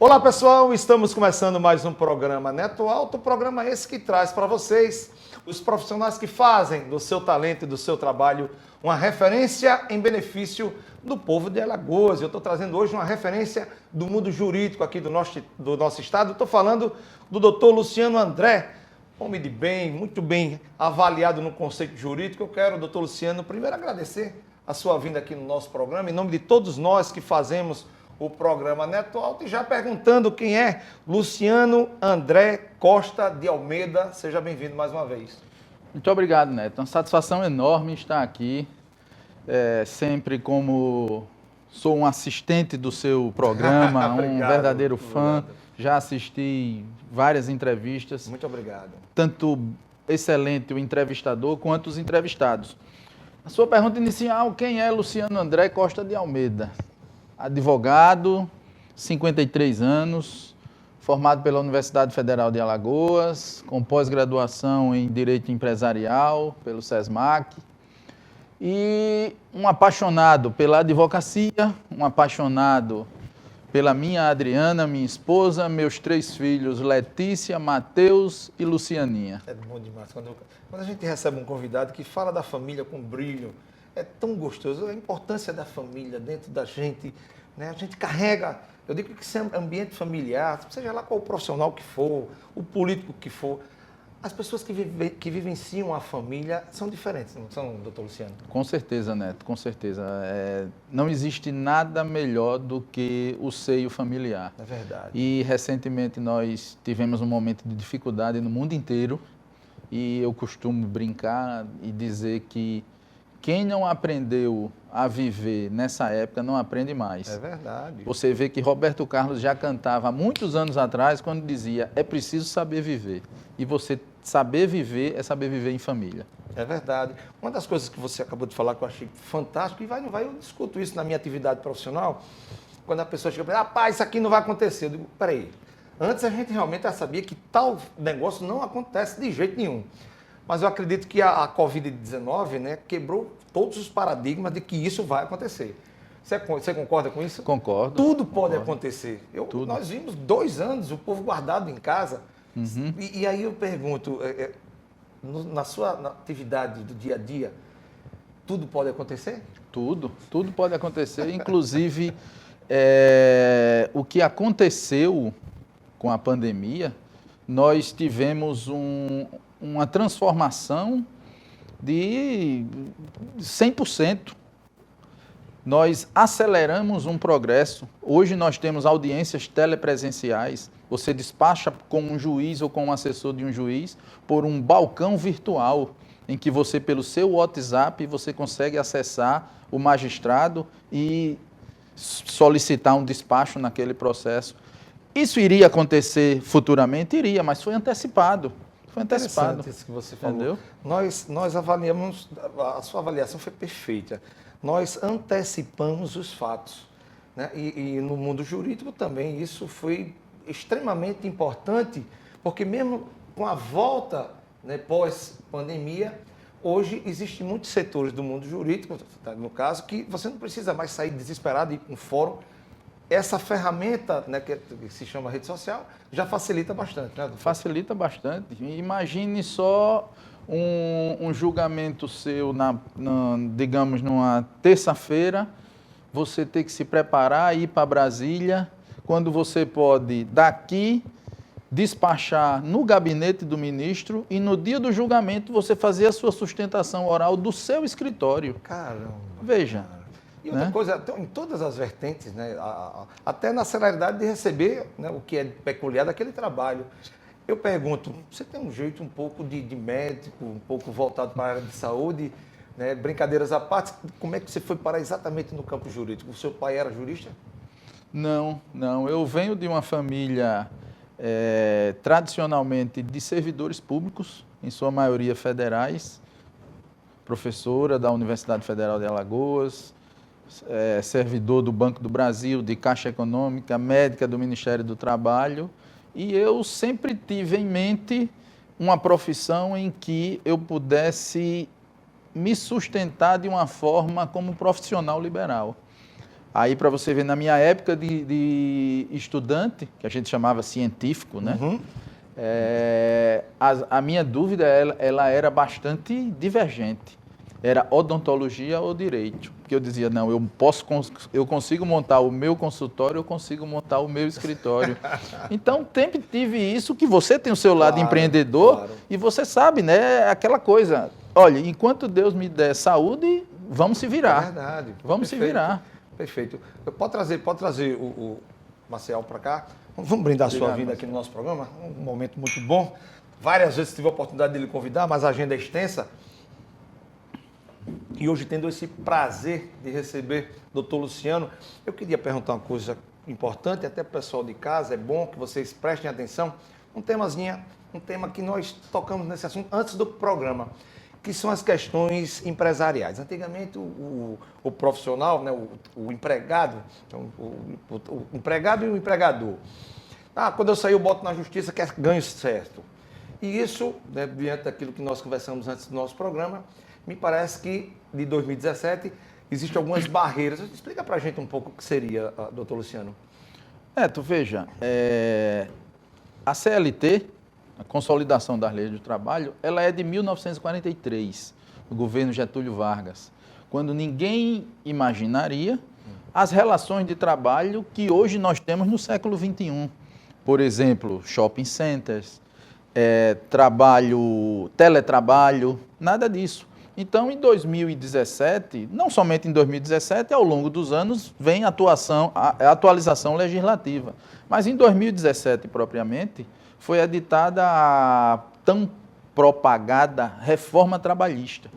Olá pessoal, estamos começando mais um programa Neto Alto, programa esse que traz para vocês os profissionais que fazem do seu talento e do seu trabalho uma referência em benefício do povo de Alagoas. Eu estou trazendo hoje uma referência do mundo jurídico aqui do nosso estado. Estou falando do doutor Luciano André, homem de bem, muito bem avaliado no conceito jurídico. Eu quero, doutor Luciano, primeiro agradecer a sua vinda aqui no nosso programa, em nome de todos nós que fazemos o programa Neto Alto, e já perguntando quem é Luciano André Costa de Almeida. Seja bem-vindo mais uma vez. Muito obrigado, Neto. Uma satisfação enorme estar aqui. Sempre como sou um assistente do seu programa, Obrigado, um verdadeiro fã. obrigado. Já assisti várias entrevistas. Muito obrigado. Tanto excelente o entrevistador quanto os entrevistados. A sua pergunta inicial, quem é Luciano André Costa de Almeida? Advogado, 53 anos, formado pela Universidade Federal de Alagoas, com pós-graduação em Direito Empresarial pelo SESMAC, e um apaixonado pela advocacia, um apaixonado pela minha Adriana, minha esposa, meus 3 filhos, Letícia, Mateus e Lucianinha. É bom demais. Quando a gente recebe um convidado que fala da família com brilho, é tão gostoso. A importância da família dentro da gente, né? A gente carrega, eu digo que isso é ambiente familiar, seja lá qual o profissional que for, o político que for, as pessoas que vivenciam a família são diferentes, não são, doutor Luciano? Com certeza, Neto, com certeza. Não existe nada melhor do que o seio familiar. É verdade. E recentemente nós tivemos um momento de dificuldade no mundo inteiro, e eu costumo brincar e dizer que quem não aprendeu a viver nessa época não aprende mais. É verdade. Você vê que Roberto Carlos já cantava há muitos anos atrás quando dizia: é preciso saber viver. E você saber viver é saber viver em família. É verdade. Uma das coisas que você acabou de falar que eu achei fantástico, e não vai, eu discuto isso na minha atividade profissional, quando a pessoa chega e fala: rapaz, isso aqui não vai acontecer. Eu digo: peraí, antes a gente realmente já sabia que tal negócio não acontece de jeito nenhum. Mas eu acredito que a Covid-19, né, quebrou todos os paradigmas de que isso vai acontecer. Você concorda com isso? Concordo. Tudo pode concordo. acontecer. Tudo. Nós vimos 2 anos o povo guardado em casa. Uhum. E aí eu pergunto, na sua atividade do dia a dia, tudo pode acontecer? Tudo pode acontecer. Inclusive, o que aconteceu com a pandemia, nós tivemos uma transformação de 100%. Nós aceleramos um progresso. Hoje nós temos audiências telepresenciais. Você despacha com um juiz ou com um assessor de um juiz por um balcão virtual, em que você, pelo seu WhatsApp, você consegue acessar o magistrado e solicitar um despacho naquele processo. Isso iria acontecer futuramente? Iria, mas foi antecipado. Foi antecipado. Interessante isso que você falou. Entendeu? Nós avaliamos, a sua avaliação foi perfeita. Nós antecipamos os fatos, né? E no mundo jurídico também isso foi extremamente importante, porque mesmo com a volta, né, pós-pandemia, hoje existem muitos setores do mundo jurídico, no caso, que você não precisa mais sair desesperado e ir para um fórum. Essa ferramenta, né, que se chama rede social, já facilita bastante, né, doutor? Facilita bastante. Imagine só um julgamento seu, digamos, numa terça-feira, você ter que se preparar, ir para Brasília, quando você pode, daqui, despachar no gabinete do ministro e no dia do julgamento você fazer a sua sustentação oral do seu escritório. Caramba. Veja. E outra coisa, em todas as vertentes, né, até na celeridade de receber, né, o que é peculiar daquele trabalho. Eu pergunto, você tem um jeito um pouco de médico, um pouco voltado para a área de saúde, né, brincadeiras à parte, como é que você foi parar exatamente no campo jurídico? O seu pai era jurista? Não. Eu venho de uma família tradicionalmente de servidores públicos, em sua maioria federais, professora da Universidade Federal de Alagoas, servidor do Banco do Brasil, de Caixa Econômica, médica do Ministério do Trabalho, e eu sempre tive em mente uma profissão em que eu pudesse me sustentar de uma forma como profissional liberal. Aí, para você ver, na minha época de estudante, que a gente chamava científico, né? Uhum. A minha dúvida, ela era bastante divergente. Era odontologia ou direito. Porque eu dizia, não, eu consigo montar o meu consultório, eu consigo montar o meu escritório. Então, sempre tive isso, que você tem o seu lado Claro, empreendedor, claro. e você sabe, né, aquela coisa, olha, enquanto Deus me der saúde, vamos se virar. É verdade. Vamos se Perfeito, virar. Perfeito. Pode trazer o Marcel para cá. Vamos brindar a sua Obrigado, vinda aqui Marcel. no nosso programa. Um momento muito bom. Várias vezes tive a oportunidade de lhe convidar, mas a agenda é extensa. E hoje, tendo esse prazer de receber o Dr. Luciano, eu queria perguntar uma coisa importante, até para o pessoal de casa, é bom que vocês prestem atenção. Um tema que nós tocamos nesse assunto antes do programa, que são as questões empresariais. Antigamente, o profissional, né, o empregado, então, o empregado e o empregador. Quando eu sair, eu boto na justiça que é ganho certo. E isso, né, diante daquilo que nós conversamos antes do nosso programa, me parece que, de 2017, existem algumas barreiras. Explica para a gente um pouco o que seria, doutor Luciano. Tu veja, a CLT, a Consolidação das Leis do Trabalho, ela é de 1943, do governo Getúlio Vargas, quando ninguém imaginaria as relações de trabalho que hoje nós temos no século XXI. Por exemplo, shopping centers, teletrabalho, nada disso. Então, em 2017, não somente em 2017, ao longo dos anos, vem a atualização legislativa. Mas em 2017, propriamente, foi editada a tão propagada reforma trabalhista,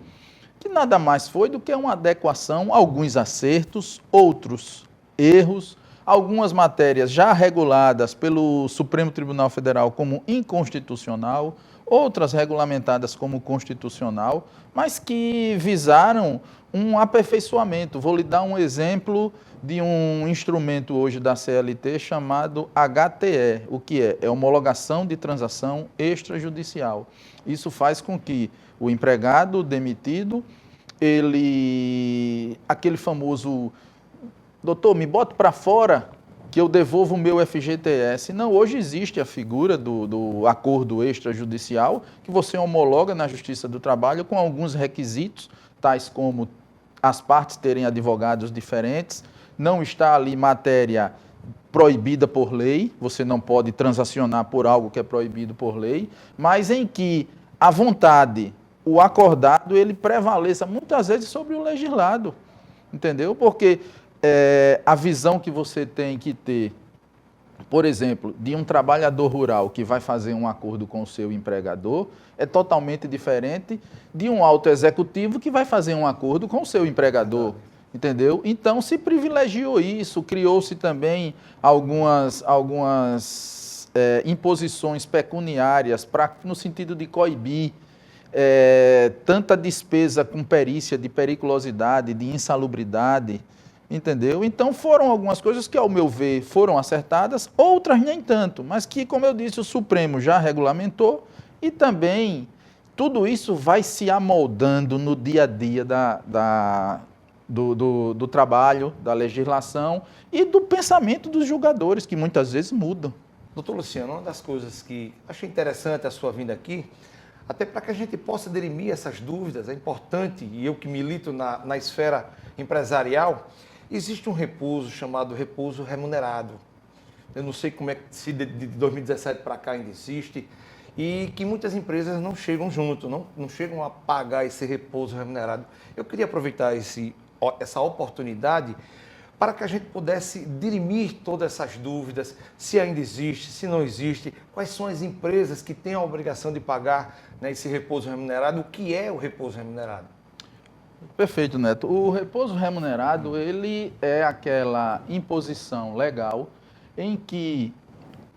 que nada mais foi do que uma adequação a alguns acertos, outros erros, algumas matérias já reguladas pelo Supremo Tribunal Federal como inconstitucional, outras regulamentadas como constitucional, mas que visaram um aperfeiçoamento. Vou lhe dar um exemplo de um instrumento hoje da CLT chamado HTE. O que é? É homologação de transação extrajudicial. Isso faz com que o empregado demitido, aquele famoso, doutor, me bote para fora que eu devolvo o meu FGTS. Não, hoje existe a figura do acordo extrajudicial, que você homologa na Justiça do Trabalho com alguns requisitos, tais como as partes terem advogados diferentes, não está ali matéria proibida por lei, você não pode transacionar por algo que é proibido por lei, mas em que a vontade, o acordado, ele prevaleça muitas vezes sobre o legislado, entendeu? Porque a visão que você tem que ter, por exemplo, de um trabalhador rural que vai fazer um acordo com o seu empregador, é totalmente diferente de um alto executivo que vai fazer um acordo com o seu empregador, entendeu? Então, se privilegiou isso, criou-se também algumas imposições pecuniárias no sentido de coibir tanta despesa com perícia de periculosidade, de insalubridade, entendeu? Então foram algumas coisas que, ao meu ver, foram acertadas, outras nem tanto, mas que, como eu disse, o Supremo já regulamentou e também tudo isso vai se amoldando no dia a dia do trabalho, da legislação e do pensamento dos julgadores, que muitas vezes mudam. Doutor Luciano, uma das coisas que achei interessante a sua vinda aqui, até para que a gente possa dirimir essas dúvidas, é importante, e eu que milito na esfera empresarial, existe um repouso chamado repouso remunerado. Eu não sei como é que se de 2017 para cá ainda existe, e que muitas empresas não chegam junto, não chegam a pagar esse repouso remunerado. Eu queria aproveitar essa oportunidade para que a gente pudesse dirimir todas essas dúvidas, se ainda existe, se não existe, quais são as empresas que têm a obrigação de pagar, né, esse repouso remunerado, o que é o repouso remunerado? Perfeito, Neto. O repouso remunerado, ele é aquela imposição legal em que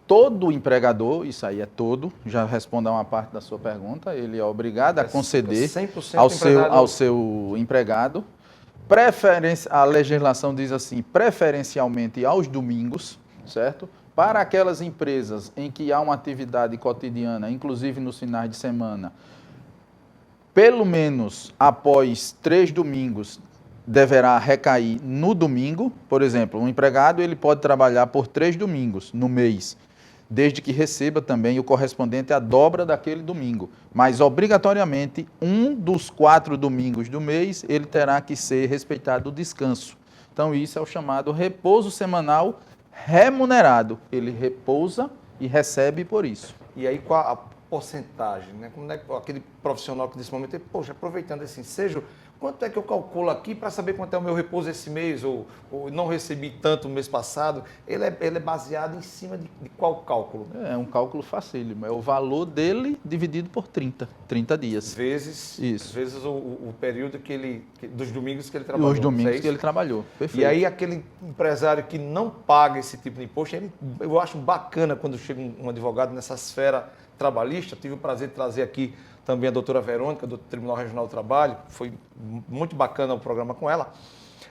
todo empregador, isso aí é todo, já respondo a uma parte da sua pergunta, ele é obrigado a conceder 100% ao seu empregado. A legislação diz assim, preferencialmente aos domingos, certo? Para aquelas empresas em que há uma atividade cotidiana, inclusive nos finais de semana, pelo menos após 3 domingos, deverá recair no domingo. Por exemplo, um empregado ele pode trabalhar por 3 domingos no mês, desde que receba também o correspondente à dobra daquele domingo. Mas, obrigatoriamente, um dos 4 domingos do mês, ele terá que ser respeitado o descanso. Então, isso é o chamado repouso semanal remunerado. Ele repousa e recebe por isso. E aí, qual a porcentagem, né? Como é que aquele profissional que nesse momento, poxa, aproveitando esse ensejo, quanto é que eu calculo aqui para saber quanto é o meu repouso esse mês, ou não recebi tanto no mês passado? Ele é baseado em cima de qual cálculo? É um cálculo facílimo, é o valor dele dividido por 30 dias. Vezes o período dos domingos que ele E trabalhou. os domingos que ele trabalhou, perfeito. E aí aquele empresário que não paga esse tipo de imposto, eu acho bacana quando chega um advogado nessa esfera trabalhista. Tive o prazer de trazer aqui também a doutora Verônica, do Tribunal Regional do Trabalho. Foi muito bacana o programa com ela,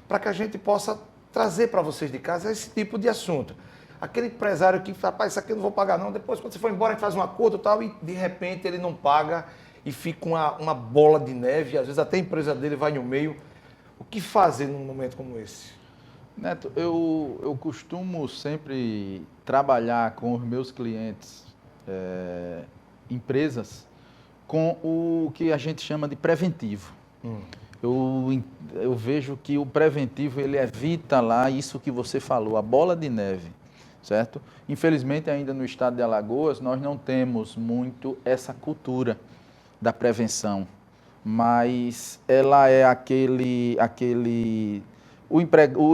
para que a gente possa trazer para vocês de casa esse tipo de assunto. Aquele empresário que fala, rapaz, isso aqui eu não vou pagar não, depois quando você for embora a gente faz um acordo e tal, e de repente ele não paga e fica uma bola de neve, às vezes até a empresa dele vai no meio. O que fazer num momento como esse? Neto, eu costumo sempre trabalhar com os meus clientes, empresas, com o que a gente chama de preventivo. Eu vejo que o preventivo ele evita lá isso que você falou, a bola de neve, certo? Infelizmente, ainda no estado de Alagoas, nós não temos muito essa cultura da prevenção, mas ela é o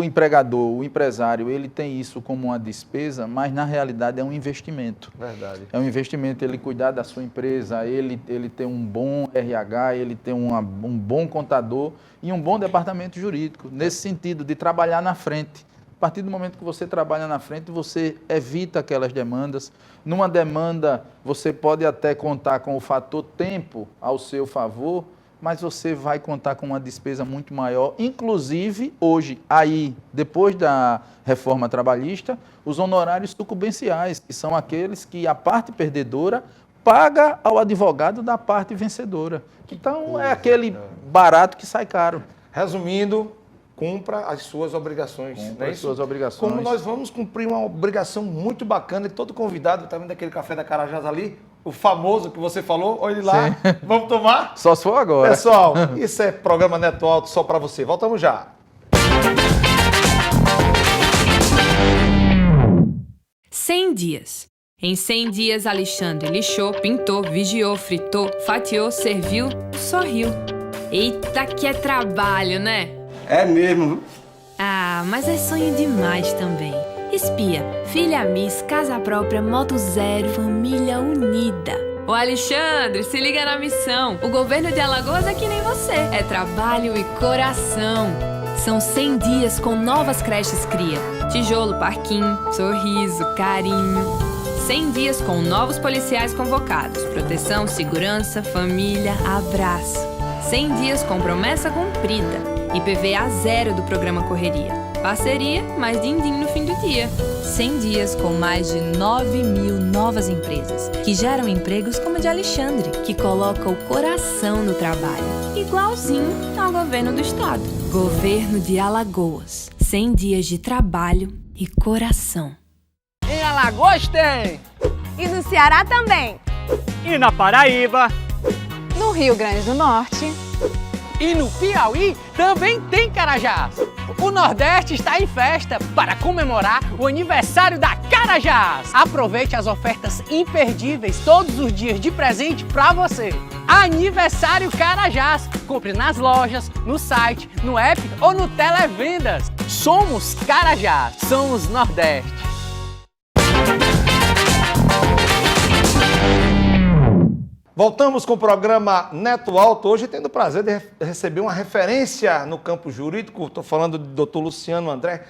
empregador, o empresário, ele tem isso como uma despesa, mas na realidade é um investimento. Verdade. É um investimento, ele cuidar da sua empresa, ele ter um bom RH, ele ter um bom contador e um bom departamento jurídico, nesse sentido de trabalhar na frente. A partir do momento que você trabalha na frente, você evita aquelas demandas. Numa demanda, você pode até contar com o fator tempo ao seu favor, mas você vai contar com uma despesa muito maior. Inclusive, hoje, depois da reforma trabalhista, os honorários sucumbenciais, que são aqueles que a parte perdedora paga ao advogado da parte vencedora. Então, é aquele barato que sai caro. Resumindo, cumpra as suas obrigações. Cumpra né? as suas obrigações. Como nós vamos cumprir uma obrigação muito bacana, e todo convidado, está vendo aquele café da Carajás ali, o famoso que você falou, olha ele lá, vamos tomar? Só se for agora. Pessoal, isso é programa Neto Alto só para você. Voltamos já. 100 dias. Em 100 dias, Alexandre lixou, pintou, vigiou, fritou, fatiou, serviu, sorriu. Eita, que é trabalho, né? É mesmo. Ah, mas é sonho demais também. Espia, filha Miss, casa própria, moto zero, família unida. Ô Alexandre, se liga na missão. O governo de Alagoas é que nem você. É trabalho e coração. São 100 dias com novas creches cria. Tijolo, parquinho, sorriso, carinho. 100 dias com novos policiais convocados. Proteção, segurança, família, abraço. 100 dias com promessa cumprida. IPVA zero do programa Correria. Parceria, mais din-din no fim do dia. 100 dias com mais de 9.000 novas empresas, que geram empregos como o de Alexandre, que coloca o coração no trabalho. Igualzinho ao governo do estado. Governo de Alagoas. 100 dias de trabalho e coração. Em Alagoas tem! E no Ceará também. E na Paraíba! No Rio Grande do Norte. E no Piauí também tem Carajás! O Nordeste está em festa para comemorar o aniversário da Carajás! Aproveite as ofertas imperdíveis todos os dias de presente para você! Aniversário Carajás! Compre nas lojas, no site, no app ou no Televendas! Somos Carajás! Somos Nordeste! Voltamos com o programa Neto Alto, hoje tendo o prazer de receber uma referência no campo jurídico. Estou falando do doutor Luciano André.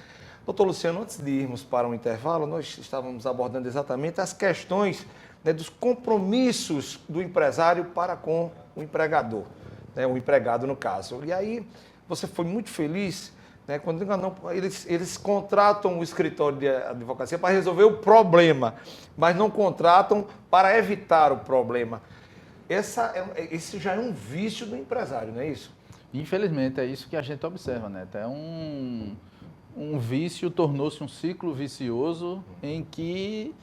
Doutor Luciano, antes de irmos para um intervalo, nós estávamos abordando exatamente as questões, né, dos compromissos do empresário para com o empregador, né, o empregado no caso. E aí você foi muito feliz, né, quando eles contratam o escritório de advocacia para resolver o problema, mas não contratam para evitar o problema. Esse já é um vício do empresário, não é isso? Infelizmente, é isso que a gente observa, Neto. É um vício, tornou-se um ciclo vicioso em que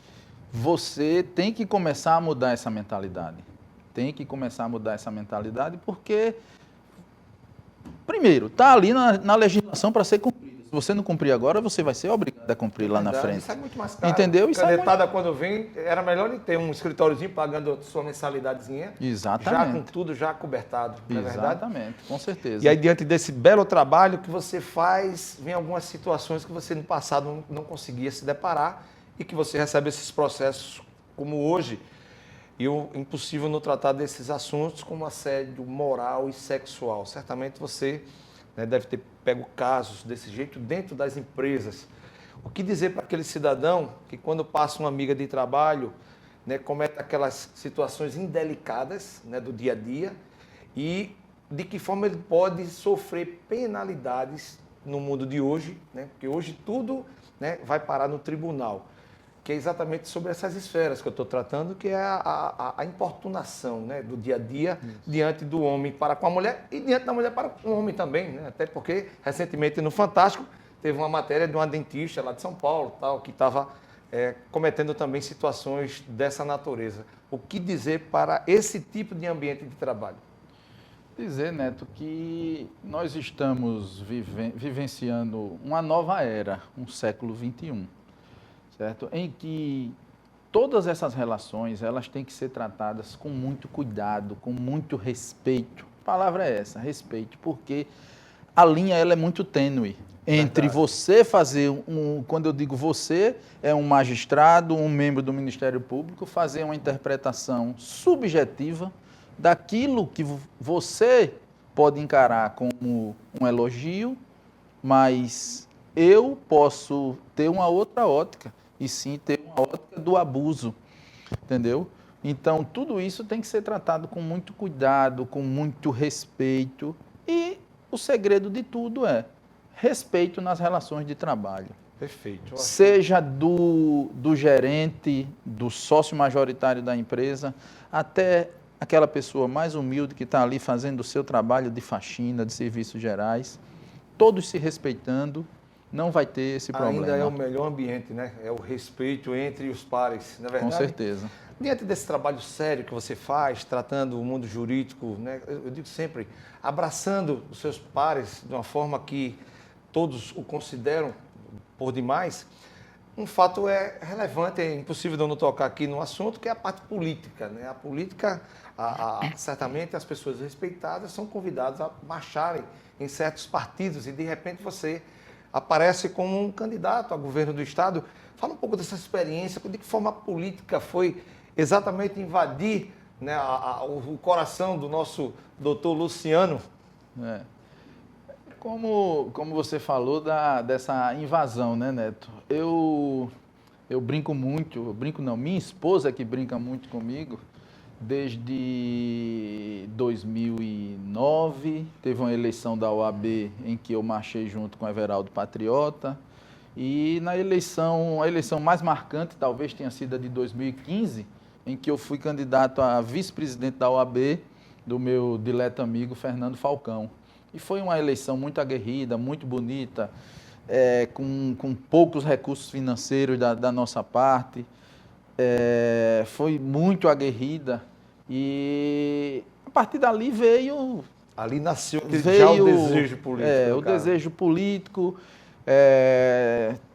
você tem que começar a mudar essa mentalidade. Tem que começar a mudar essa mentalidade porque, primeiro, está ali na legislação para ser cumprida. Se você não cumprir agora, você vai ser obrigado a cumprir lá na frente. Isso é muito mais caro. Entendeu? Isso Canetada, quando vem, era melhor ele ter um escritóriozinho pagando a sua mensalidadezinha. Exatamente. Já com tudo já cobertado, não é verdade? Exatamente, com certeza. E aí, diante desse belo trabalho que você faz, vem algumas situações que você no passado não conseguia se deparar e que você recebe esses processos como hoje. E o impossível não tratar desses assuntos como assédio moral e sexual. Certamente você, né, deve ter pego casos desse jeito dentro das empresas. O que dizer para aquele cidadão que, quando passa uma amiga de trabalho, né, comete aquelas situações indelicadas, né, do dia a dia, e de que forma ele pode sofrer penalidades no mundo de hoje, né, porque hoje tudo, né, vai parar no tribunal, que é exatamente sobre essas esferas que eu estou tratando, que é a importunação, né, do dia a dia diante do homem para com a mulher e diante da mulher para com o homem também, né, até porque recentemente no Fantástico teve uma matéria de uma dentista lá de São Paulo, tal, que estava cometendo também situações dessa natureza. O que dizer para esse tipo de ambiente de trabalho? Dizer, Neto, que nós estamos vivenciando uma nova era, um século XXI. Certo? Em que todas essas relações elas têm que ser tratadas com muito cuidado, com muito respeito. A palavra é essa, respeito, porque a linha ela é muito tênue entre você fazer quando eu digo você, é um magistrado, um membro do Ministério Público, fazer uma interpretação subjetiva daquilo que você pode encarar como um elogio, mas eu posso ter uma outra ótica. E sim ter uma ótica do abuso, entendeu? Então, tudo isso tem que ser tratado com muito cuidado, com muito respeito. E o segredo de tudo é respeito nas relações de trabalho. Perfeito. Seja do gerente, do sócio majoritário da empresa, até aquela pessoa mais humilde que está ali fazendo o seu trabalho de faxina, de serviços gerais, todos se respeitando. Não vai ter esse problema. Ainda é o melhor ambiente, né? É o respeito entre os pares, não é verdade? Com certeza. Diante desse trabalho sério que você faz, tratando o mundo jurídico, né? Eu digo sempre, abraçando os seus pares de uma forma que todos o consideram por demais, um fato é relevante, é impossível de eu não tocar aqui no assunto, que é a parte política, né? A política, certamente as pessoas respeitadas são convidadas a marcharem em certos partidos e de repente você aparece como um candidato a governo do Estado. Fala um pouco dessa experiência, de que forma a política foi exatamente invadir, né, o coração do nosso doutor Luciano. Como você falou dessa invasão, né, Neto? Eu brinco muito, minha esposa que brinca muito comigo, desde 2009, teve uma eleição da OAB em que eu marchei junto com o Everaldo Patriota, e a eleição mais marcante talvez tenha sido a de 2015, em que eu fui candidato a vice-presidente da OAB, do meu dileto amigo Fernando Falcão. E foi uma eleição muito aguerrida, muito bonita, com poucos recursos financeiros da nossa parte. Foi muito aguerrida e a partir dali veio... Ali nasceu já o desejo político. O desejo político.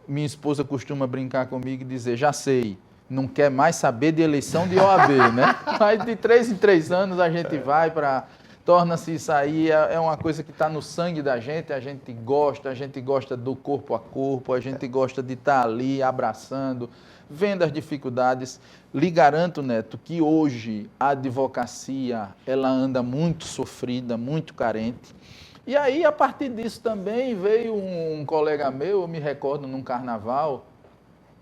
Minha esposa costuma brincar comigo e dizer, já sei, não quer mais saber de eleição de OAB, né? Mas de 3 em 3 anos a gente vai para... Torna-se isso aí, é uma coisa que está no sangue da gente, a gente gosta do corpo a corpo, a gente gosta de estar ali abraçando, vendo as dificuldades. Lhe garanto, Neto, que hoje a advocacia ela anda muito sofrida, muito carente. E aí, a partir disso também, veio um colega meu, eu me recordo num carnaval,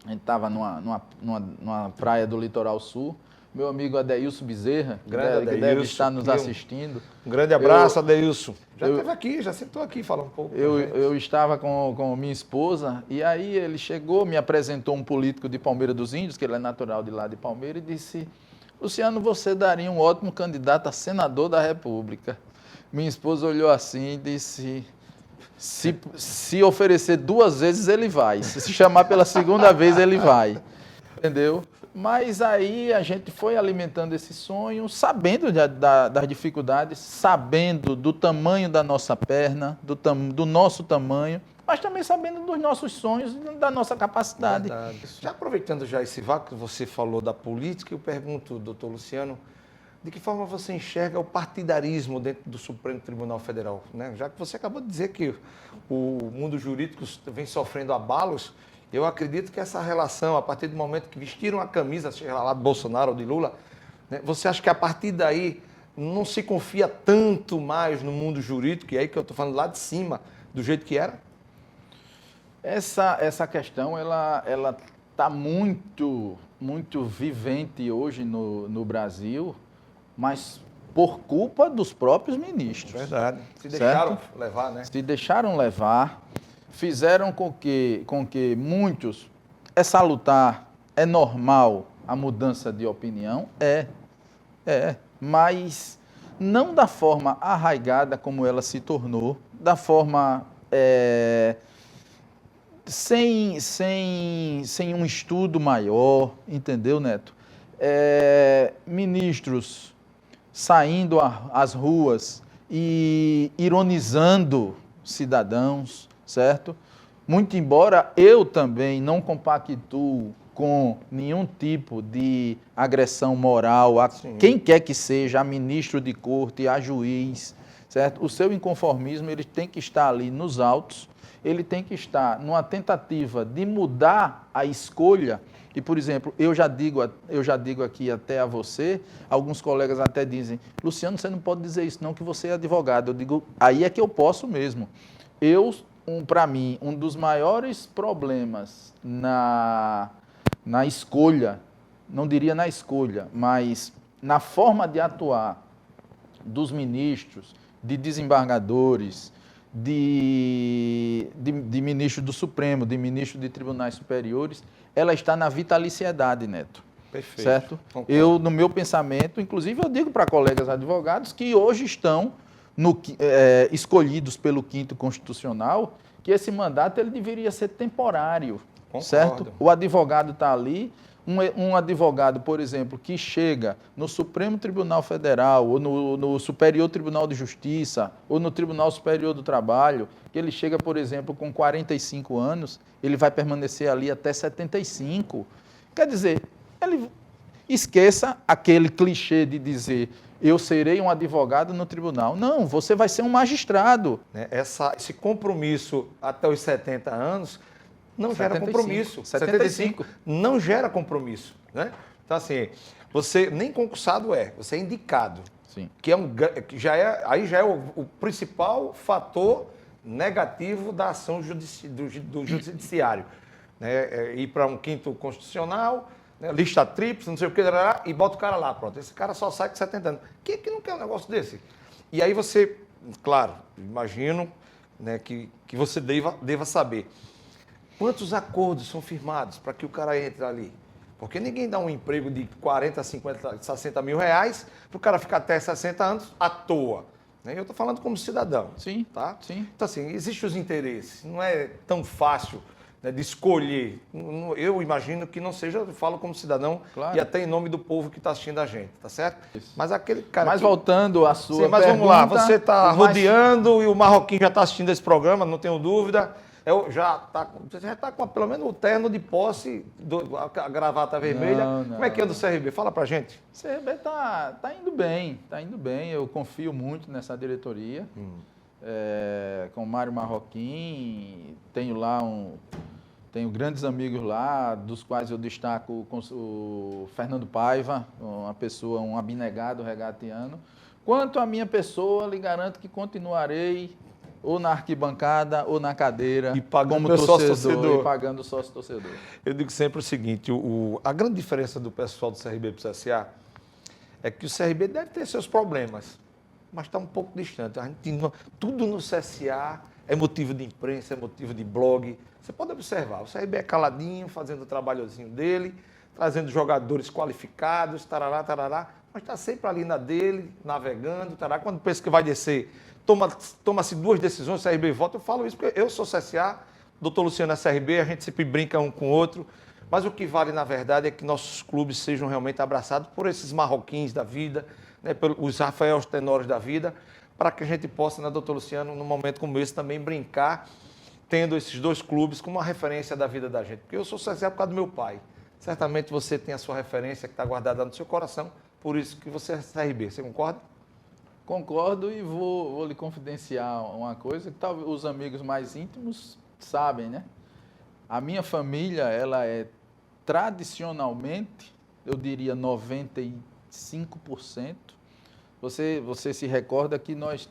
a gente estava numa praia do Litoral Sul, meu amigo Adeilson Bezerra, que deve estar nos assistindo. Um grande abraço, Adeilson. Já esteve aqui, já sentou aqui, fala um pouco. Eu estava com minha esposa, e aí ele chegou, me apresentou um político de Palmeira dos Índios, que ele é natural de lá de Palmeira, e disse, Luciano, você daria um ótimo candidato a senador da República. Minha esposa olhou assim e disse, se oferecer 2 vezes, ele vai. Se chamar pela segunda vez, ele vai. Entendeu? Mas aí a gente foi alimentando esse sonho, sabendo das dificuldades, sabendo do tamanho da nossa perna, do nosso tamanho, mas também sabendo dos nossos sonhos e da nossa capacidade. Verdade. Já aproveitando já esse vácuo que você falou da política, eu pergunto, doutor Luciano, de que forma você enxerga o partidarismo dentro do Supremo Tribunal Federal? Né? Já que você acabou de dizer que o mundo jurídico vem sofrendo abalos, eu acredito que essa relação, a partir do momento que vestiram a camisa, seja lá de Bolsonaro ou de Lula, né, você acha que a partir daí não se confia tanto mais no mundo jurídico, e aí que eu estou falando lá de cima, do jeito que era? Essa questão, ela está muito vivente hoje no Brasil, mas por culpa dos próprios ministros. Verdade. Se certo? deixaram levar, né? Se deixaram levar, fizeram com que muitos... É salutar, é normal a mudança de opinião? Mas não da forma arraigada como ela se tornou, da forma... sem um estudo maior, entendeu, Neto? Ministros saindo às ruas e ironizando cidadãos, certo? Muito embora eu também não compactuo com nenhum tipo de agressão moral a quem quer que seja, a ministro de corte, a juiz, certo? O seu inconformismo, ele tem que estar ali nos autos, ele tem que estar numa tentativa de mudar a escolha. E, por exemplo, eu já digo aqui até a você, alguns colegas até dizem, Luciano, você não pode dizer isso não, que você é advogado. Eu digo, aí é que eu posso mesmo. Para mim, um dos maiores problemas na escolha, não diria na escolha, mas na forma de atuar dos ministros, de desembargadores, de ministro do Supremo, de ministro de tribunais superiores, ela está na vitaliciedade, Neto. Perfeito. Certo? Concordo. Eu, no meu pensamento, inclusive eu digo para colegas advogados que hoje estão escolhidos pelo 5º Constitucional, que esse mandato ele deveria ser temporário. Concordo. Certo? O advogado está ali, um advogado, por exemplo, que chega no Supremo Tribunal Federal, ou no Superior Tribunal de Justiça, ou no Tribunal Superior do Trabalho, que ele chega, por exemplo, com 45 anos, ele vai permanecer ali até 75. Quer dizer, ele esqueça aquele clichê de dizer eu serei um advogado no tribunal. Não, você vai ser um magistrado. Esse compromisso até os 70 anos não gera 75. compromisso. 75. Não gera compromisso. Né? Então, assim, você nem concursado você é indicado. Sim. Aí já é o principal fator negativo da ação do judiciário. Né? Ir para um 5º Constitucional, né? Lista tríplice, não sei o que, e bota o cara lá, pronto. Esse cara só sai com 70 anos. Quem é que não quer um negócio desse? E aí você, claro, imagino, né, que você deva saber quantos acordos são firmados para que o cara entre ali. Porque ninguém dá um emprego de 40, 50, 60 mil reais para o cara ficar até 60 anos à toa. Né? Eu estou falando como cidadão. Sim, tá? sim. Então, assim, existem os interesses. Não é tão fácil, né, de escolher. Eu imagino que não seja, eu falo como cidadão, claro, e até em nome do povo que está assistindo a gente, tá certo? Isso. Mas aquele cara... Mas voltando à sua mas pergunta... vamos lá, você está rodeando e o Marroquinho já está assistindo esse programa, não tenho dúvida. Você já está com pelo menos o terno de posse, a gravata vermelha. Não. Como é que anda o CRB? Fala pra gente. O CRB tá indo bem, eu confio muito nessa diretoria. Com o Mário Marroquim, tenho grandes amigos lá, dos quais eu destaco o Fernando Paiva, um abnegado regatiano. Quanto à minha pessoa, lhe garanto que continuarei ou na arquibancada ou na cadeira, e pagando como torcedor. E pagando sócio torcedor. Eu digo sempre o seguinte, a grande diferença do pessoal do CRB para o CSA é que o CRB deve ter seus problemas, mas está um pouco distante. Tudo no CSA é motivo de imprensa, é motivo de blog. Você pode observar, o CRB é caladinho, fazendo o trabalhozinho dele, trazendo jogadores qualificados, tarará, mas está sempre ali na dele, navegando, tará. Quando pensa que vai descer, toma-se duas decisões, CRB e volta. Eu falo isso porque eu sou CSA, doutor Luciano é CRB, a gente sempre brinca um com o outro, mas o que vale, na verdade, é que nossos clubes sejam realmente abraçados por esses marroquins da vida, né, pelos Rafael Tenores da vida, para que a gente possa, né, doutor Luciano, num momento como esse, também brincar, tendo esses dois clubes como uma referência da vida da gente. Porque eu sou CSA por causa do meu pai. Certamente você tem a sua referência que está guardada no seu coração, por isso que você é CRB. Você concorda? Concordo e vou lhe confidenciar uma coisa que talvez os amigos mais íntimos sabem, né? A minha família, ela é tradicionalmente, eu diria 95%. Você se recorda que nós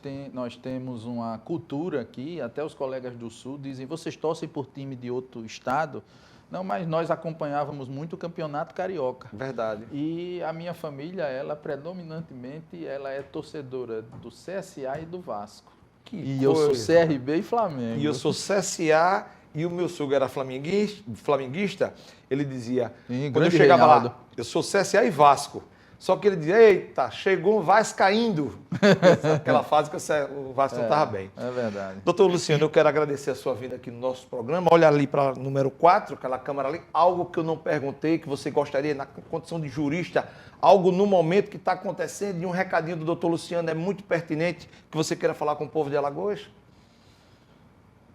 temos uma cultura aqui, até os colegas do Sul dizem, vocês torcem por time de outro estado? Não, mas nós acompanhávamos muito o Campeonato Carioca. Verdade. E a minha família, ela predominantemente, ela é torcedora do CSA e do Vasco. Eu sou CRB e Flamengo. E eu sou CSA e o meu sogro era flamenguista, ele dizia, quando eu chegava lá, eu sou CSA e Vasco. Só que ele dizia, eita, chegou um Vascaíndo. Aquela fase que o Vasco não estava bem. É verdade. Doutor Luciano, eu quero agradecer a sua vinda aqui no nosso programa. Olha ali para o número 4, aquela câmera ali. Algo que eu não perguntei, que você gostaria, na condição de jurista, algo no momento que está acontecendo, e um recadinho do doutor Luciano é muito pertinente, que você queira falar com o povo de Alagoas?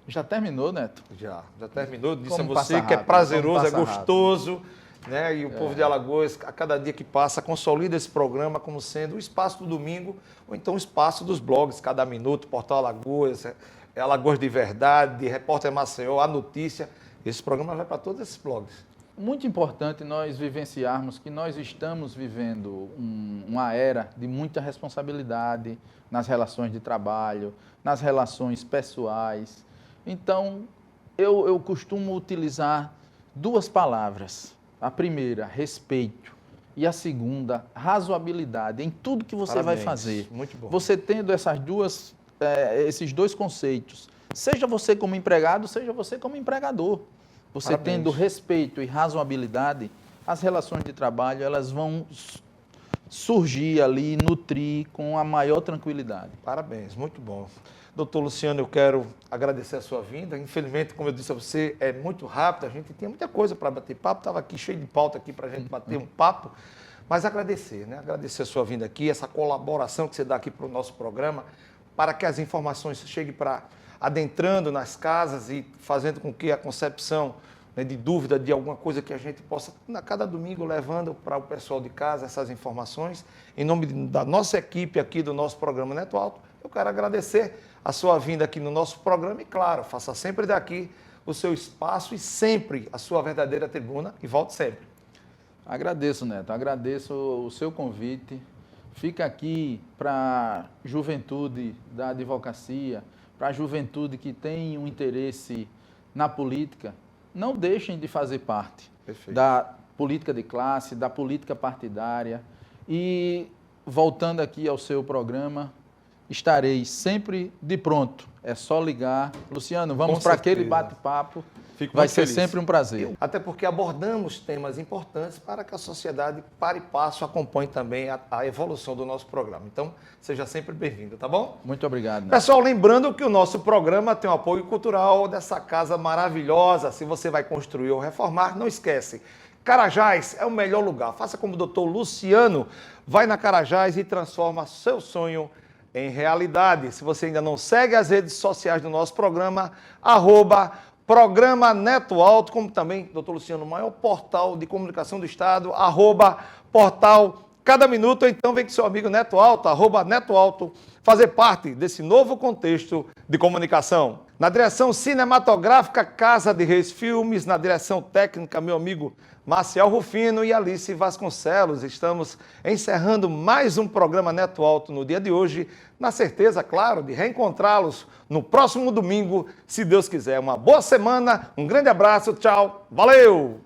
Já terminou, Neto? Já terminou. Eu disse Como a você passa que é rápido, prazeroso, é como passa gostoso. Né? E o povo de Alagoas, a cada dia que passa, consolida esse programa como sendo o espaço do domingo, ou então o espaço dos blogs, Cada Minuto, Portal Alagoas, Alagoas de Verdade, Repórter Maceió, A Notícia. Esse programa vai para todos esses blogs. Muito importante nós vivenciarmos que nós estamos vivendo uma era de muita responsabilidade nas relações de trabalho, nas relações pessoais. Então, eu costumo utilizar duas palavras. A primeira, respeito. E a segunda, razoabilidade em tudo que você vai fazer. Muito bom. Você tendo esses dois conceitos, seja você como empregado, seja você como empregador. Você tendo respeito e razoabilidade, as relações de trabalho elas vão surgir ali, nutrir com a maior tranquilidade. Parabéns, muito bom. Doutor Luciano, eu quero agradecer a sua vinda. Infelizmente, como eu disse a você, é muito rápido. A gente tinha muita coisa para bater papo. Estava aqui cheio de pauta aqui para a gente bater um papo. Mas agradecer, né? Agradecer a sua vinda aqui, essa colaboração que você dá aqui para o nosso programa, para que as informações cheguem adentrando nas casas e fazendo com que a concepção, né, de dúvida de alguma coisa que a gente possa, a cada domingo, levando para o pessoal de casa essas informações. Em nome da nossa equipe aqui do nosso programa Neto Alto, eu quero agradecer a sua vinda aqui no nosso programa e, claro, faça sempre daqui o seu espaço e sempre a sua verdadeira tribuna e volte sempre. Agradeço, Neto, agradeço o seu convite. Fica aqui para a juventude da advocacia, para a juventude que tem um interesse na política, não deixem de fazer parte da política de classe, da política partidária. E, voltando aqui ao seu programa, estarei sempre de pronto. É só ligar. Luciano, vamos para aquele bate-papo. Vai ser sempre um prazer. Até porque abordamos temas importantes para que a sociedade pare passo, acompanhe também a evolução do nosso programa. Então, seja sempre bem-vindo, tá bom? Muito obrigado, né? Pessoal, lembrando que o nosso programa tem o apoio cultural dessa casa maravilhosa. Se você vai construir ou reformar, não esquece. Carajás é o melhor lugar. Faça como o doutor Luciano. Vai na Carajás e transforma seu sonho em realidade. Se você ainda não segue as redes sociais do nosso programa, @Programa Neto Alto, como também, doutor Luciano, o maior portal de comunicação do estado, @Portal Cada Minuto. Então vem com seu amigo Neto Alto, @Neto Alto, fazer parte desse novo contexto de comunicação. Na direção cinematográfica, Casa de Reis Filmes. Na direção técnica, meu amigo Marcial Rufino e Alice Vasconcelos. Estamos encerrando mais um programa Neto Alto no dia de hoje, na certeza, claro, de reencontrá-los no próximo domingo, se Deus quiser. Uma boa semana, um grande abraço, tchau, valeu!